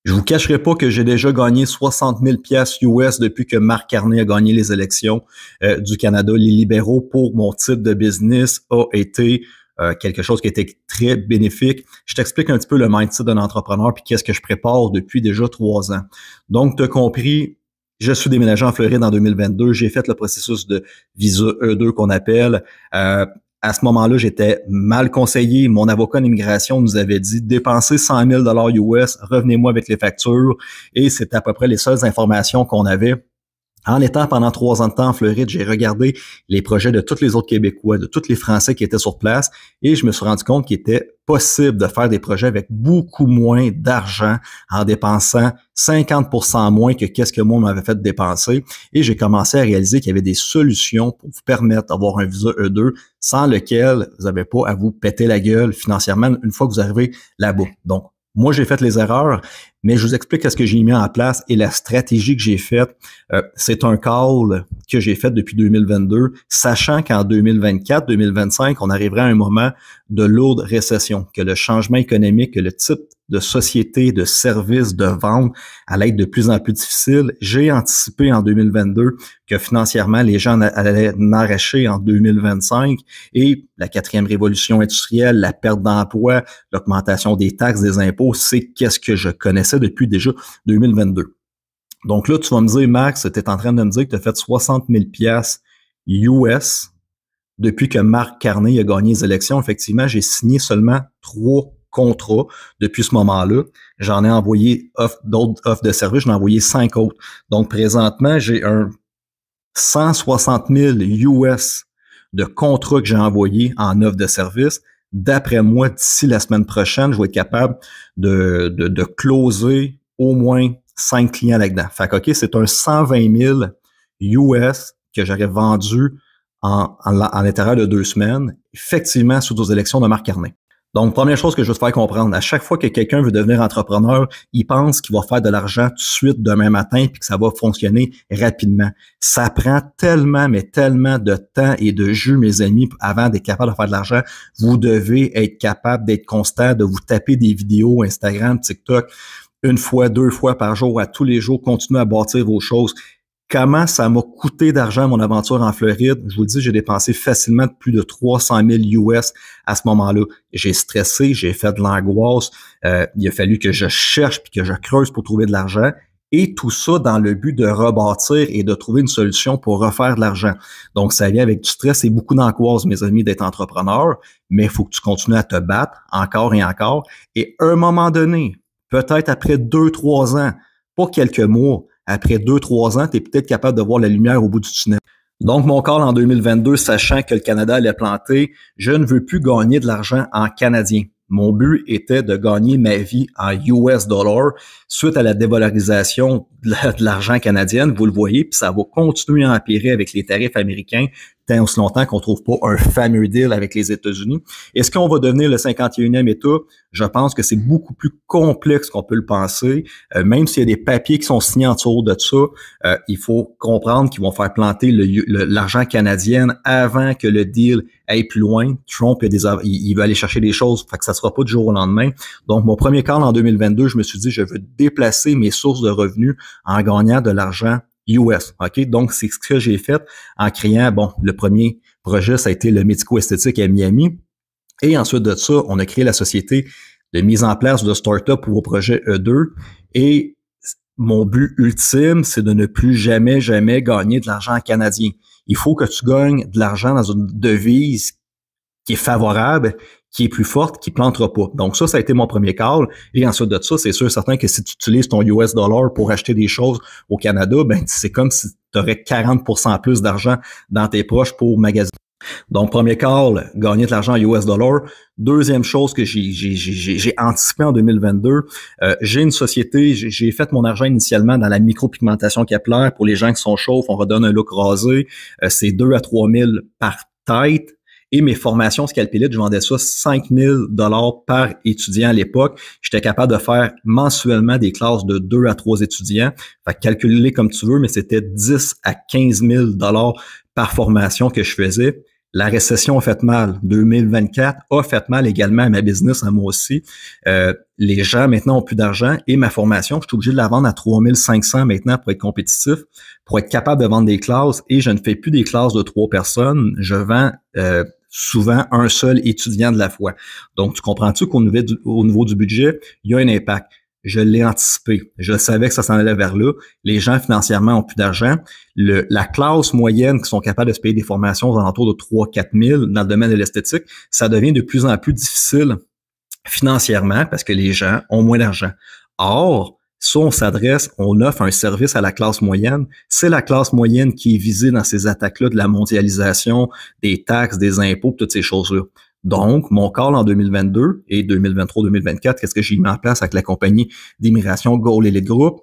Je vous cacherai pas que j'ai déjà gagné 60 000 pièces US depuis que Marc Carney a gagné les élections du Canada. Les libéraux, pour mon type de business, a été quelque chose qui était très bénéfique. Je t'explique un petit peu le mindset d'un entrepreneur puis qu'est-ce que je prépare depuis déjà 3 ans. Donc, tu as compris, je suis déménagé en Floride en 2022. J'ai fait le processus de visa E2 qu'on appelle. À ce moment-là, j'étais mal conseillé. Mon avocat en immigration nous avait dit dépensez 100 000 US, revenez-moi avec les factures. Et c'était à peu près les seules informations qu'on avait. En étant pendant 3 ans de temps en Floride, j'ai regardé les projets de tous les autres Québécois, de tous les Français qui étaient sur place, et je me suis rendu compte qu'il était possible de faire des projets avec beaucoup moins d'argent en dépensant 50% moins que qu'est-ce que moi m'avait fait dépenser. Et j'ai commencé à réaliser qu'il y avait des solutions pour vous permettre d'avoir un visa E2 sans lequel vous n'avez pas à vous péter la gueule financièrement une fois que vous arrivez là-bas. Donc, moi, j'ai fait les erreurs, mais je vous explique ce que j'ai mis en place et la stratégie que j'ai faite. C'est un call que j'ai fait depuis 2022, sachant qu'en 2024, 2025, on arriverait à un moment de lourde récession, que le changement économique, que le type de société, de service, de vente allait être de plus en plus difficile. J'ai anticipé en 2022 que financièrement, les gens allaient m'arracher en 2025 et la 4e révolution industrielle, la perte d'emploi, l'augmentation des taxes, des impôts, c'est qu'est-ce que je connaissais depuis déjà 2022. Donc là, tu vas me dire, Max, tu es en train de me dire que tu as fait 60 000 piastres US depuis que Marc Carney a gagné les élections. Effectivement, j'ai signé seulement 3 contrats depuis ce moment-là. J'en ai envoyé d'autres offres de service, j'en ai envoyé 5 autres. Donc présentement, j'ai un 160 000 US de contrats que j'ai envoyés en offre de service. D'après moi, d'ici la semaine prochaine, je vais être capable de closer au moins 5 clients là-dedans. Fait que, OK, c'est un 120 000 US que j'aurais vendu en l'intérieur de 2 semaines, effectivement, sous aux élections de Marc Carney. Donc, première chose que je veux te faire comprendre, à chaque fois que quelqu'un veut devenir entrepreneur, il pense qu'il va faire de l'argent tout de suite demain matin puis que ça va fonctionner rapidement. Ça prend tellement, mais tellement de temps et de jus, mes amis, avant d'être capable de faire de l'argent. Vous devez être capable d'être constant, de vous taper des vidéos Instagram, TikTok, 1 fois, 2 fois par jour, à tous les jours, continuez à bâtir vos choses. Comment ça m'a coûté d'argent mon aventure en Floride? Je vous le dis, j'ai dépensé facilement plus de 300 000 US à ce moment-là. J'ai stressé, j'ai fait de l'angoisse. Il a fallu que je cherche puis que je creuse pour trouver de l'argent. Et tout ça dans le but de rebâtir et de trouver une solution pour refaire de l'argent. Donc, ça vient avec du stress et beaucoup d'angoisse, mes amis, d'être entrepreneur. Mais il faut que tu continues à te battre encore et encore. Et à un moment donné, peut-être après 2-3 ans, pas quelques mois, après 2-3 ans, tu es peut-être capable de voir la lumière au bout du tunnel. Donc, mon call en 2022, sachant que le Canada allait planter, je ne veux plus gagner de l'argent en canadien. Mon but était de gagner ma vie en US dollars suite à la dévalorisation de l'argent canadien. Vous le voyez, puis ça va continuer à empirer avec les tarifs américains tant aussi longtemps qu'on ne trouve pas un fameux deal avec les États-Unis. Est-ce qu'on va devenir le 51e État? Je pense que c'est beaucoup plus complexe qu'on peut le penser. Même s'il y a des papiers qui sont signés en dessous de ça, il faut comprendre qu'ils vont faire planter l'argent canadien avant que le deal aille plus loin. Trump, il veut aller chercher des choses, fait que ça sera pas du jour au lendemain. Donc, mon premier call en 2022, je me suis dit, je veux déplacer mes sources de revenus en gagnant de l'argent US. OK? Donc, c'est ce que j'ai fait en créant, le premier projet, ça a été le médico-esthétique à Miami. Et ensuite de ça, on a créé la société de mise en place de start-up pour vos projets E2. Et mon but ultime, c'est de ne plus jamais gagner de l'argent canadien. Il faut que tu gagnes de l'argent dans une devise qui est favorable, qui est plus forte, qui ne plantera pas. Donc ça a été mon premier call. Et ensuite de ça, c'est sûr certain que si tu utilises ton US dollar pour acheter des choses au Canada, c'est comme si tu aurais 40% plus d'argent dans tes poches pour magasiner. Donc, premier call, gagner de l'argent en US dollar. Deuxième chose que j'ai anticipé en 2022, j'ai une société, j'ai fait mon argent initialement dans la micropigmentation capillaire pour les gens qui sont chauves, on redonne un look rasé. C'est 2 à 3 000 par tête. Et mes formations Scalpelite, je vendais ça 5 000 $ par étudiant à l'époque. J'étais capable de faire mensuellement des classes de 2 à 3 étudiants. Fait que calculer comme tu veux, mais c'était 10 à 15 000 $ par formation que je faisais. La récession a fait mal. 2024 a fait mal également à ma business, à moi aussi. Les gens maintenant ont plus d'argent et ma formation, je suis obligé de la vendre à 3500 maintenant pour être compétitif, pour être capable de vendre des classes et je ne fais plus des classes de 3 personnes. Je vends souvent un seul étudiant de la fois. Donc, tu comprends-tu qu'au niveau du budget, il y a un impact. Je l'ai anticipé. Je savais que ça s'en allait vers là. Les gens, financièrement, ont plus d'argent. La classe moyenne qui sont capables de se payer des formations aux alentours de 3-4 000 dans le domaine de l'esthétique, ça devient de plus en plus difficile financièrement parce que les gens ont moins d'argent. Or, si on offre un service à la classe moyenne, c'est la classe moyenne qui est visée dans ces attaques-là de la mondialisation, des taxes, des impôts, toutes ces choses-là. Donc, mon call en 2022 et 2023-2024, qu'est-ce que j'ai mis en place avec la compagnie d'immigration Gold Elite Group?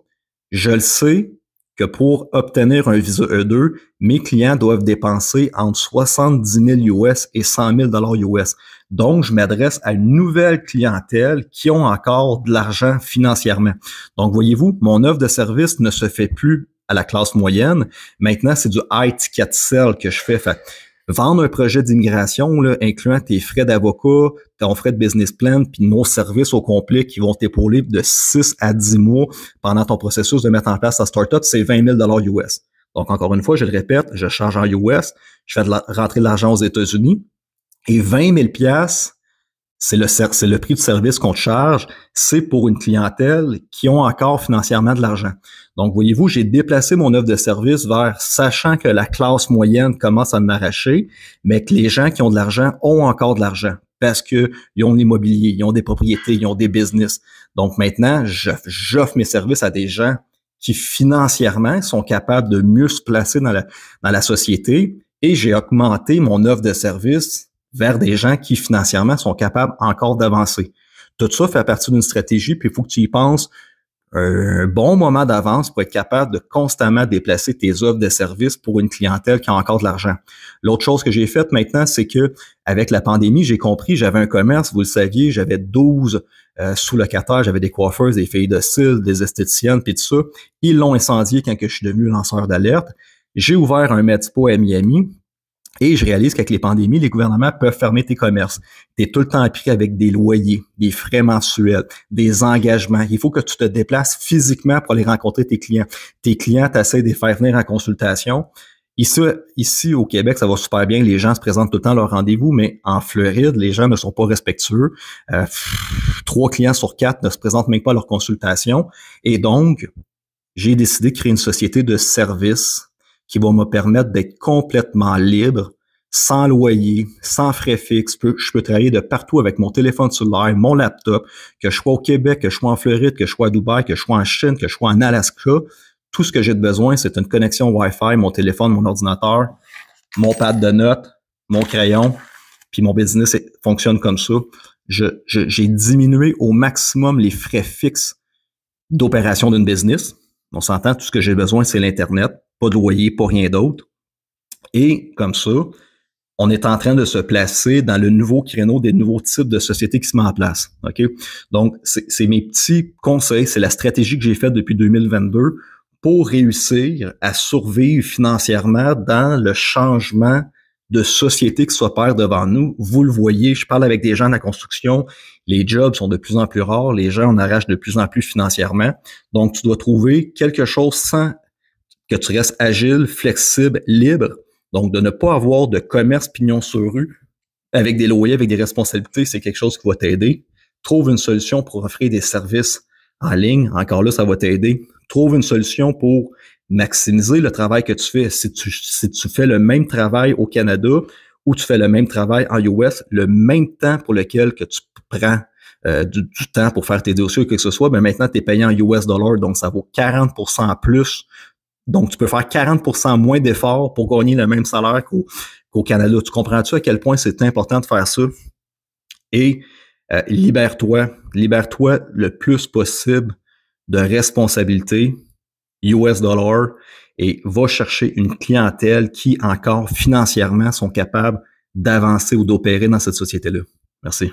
Je le sais que pour obtenir un visa E2, mes clients doivent dépenser entre 70 000 US et 100 000 US. Donc, je m'adresse à une nouvelle clientèle qui ont encore de l'argent financièrement. Donc, voyez-vous, mon offre de service ne se fait plus à la classe moyenne. Maintenant, c'est du high ticket sell que je fais. Vendre un projet d'immigration, là, incluant tes frais d'avocat, ton frais de business plan, puis nos services au complet qui vont t'épauler de 6 à 10 mois pendant ton processus de mettre en place ta startup, c'est 20 000 US. Donc, encore une fois, je le répète, je charge en US, je fais rentrer de l'argent aux États-Unis et 20 000 c'est le prix du service qu'on te charge, c'est pour une clientèle qui ont encore financièrement de l'argent. Donc, voyez-vous, j'ai déplacé mon offre de service vers sachant que la classe moyenne commence à m'arracher, mais que les gens qui ont de l'argent ont encore de l'argent parce qu'ils ont l'immobilier, ils ont des propriétés, ils ont des business. Donc, maintenant, j'offre mes services à des gens qui financièrement sont capables de mieux se placer dans la société et j'ai augmenté mon offre de service vers des gens qui financièrement sont capables encore d'avancer. Tout ça fait partie d'une stratégie, puis il faut que tu y penses un bon moment d'avance pour être capable de constamment déplacer tes offres de services pour une clientèle qui a encore de l'argent. L'autre chose que j'ai faite maintenant, c'est que avec la pandémie, j'ai compris, j'avais un commerce, vous le saviez, j'avais 12 sous-locataires, j'avais des coiffeuses, des filles de style, des esthéticiennes, puis tout ça. Ils l'ont incendié quand que je suis devenu lanceur d'alerte. J'ai ouvert un Medipo à Miami. Et je réalise qu'avec les pandémies, les gouvernements peuvent fermer tes commerces. Tu es tout le temps pris avec des loyers, des frais mensuels, des engagements. Il faut que tu te déplaces physiquement pour aller rencontrer tes clients. Tes clients, tu essaies de les faire venir en consultation. Ici, au Québec, ça va super bien. Les gens se présentent tout le temps à leur rendez-vous, mais en Floride, les gens ne sont pas respectueux. 3 clients sur 4 ne se présentent même pas à leur consultation. Et donc, j'ai décidé de créer une société de services qui va me permettre d'être complètement libre, sans loyer, sans frais fixes. Je peux travailler de partout avec mon téléphone cellulaire, mon laptop, que je sois au Québec, que je sois en Floride, que je sois à Dubaï, que je sois en Chine, que je sois en Alaska. Tout ce que j'ai de besoin, c'est une connexion Wi-Fi, mon téléphone, mon ordinateur, mon pad de notes, mon crayon, puis mon business fonctionne comme ça. J'ai diminué au maximum les frais fixes d'opération d'une business. On s'entend, tout ce que j'ai besoin, c'est l'Internet. Pas de loyer, pas rien d'autre. Et comme ça, on est en train de se placer dans le nouveau créneau des nouveaux types de sociétés qui se mettent en place. OK? Donc, c'est mes petits conseils, c'est la stratégie que j'ai faite depuis 2022 pour réussir à survivre financièrement dans le changement de société qui s'opère devant nous. Vous le voyez, je parle avec des gens de la construction, les jobs sont de plus en plus rares, les gens en arrachent de plus en plus financièrement. Donc, tu dois trouver quelque chose sans que tu restes agile, flexible, libre. Donc, de ne pas avoir de commerce pignon sur rue avec des loyers, avec des responsabilités, c'est quelque chose qui va t'aider. Trouve une solution pour offrir des services en ligne. Encore là, ça va t'aider. Trouve une solution pour maximiser le travail que tu fais. Si tu fais le même travail au Canada ou tu fais le même travail en US, le même temps pour lequel que tu prends du temps pour faire tes dossiers ou quoi que ce soit, ben maintenant, tu es payé en US dollars, donc ça vaut 40% plus. Donc, tu peux faire 40% moins d'efforts pour gagner le même salaire qu'au Canada. Tu comprends-tu à quel point c'est important de faire ça? Et libère-toi le plus possible de responsabilité US dollar et va chercher une clientèle qui, encore financièrement, sont capables d'avancer ou d'opérer dans cette société-là. Merci.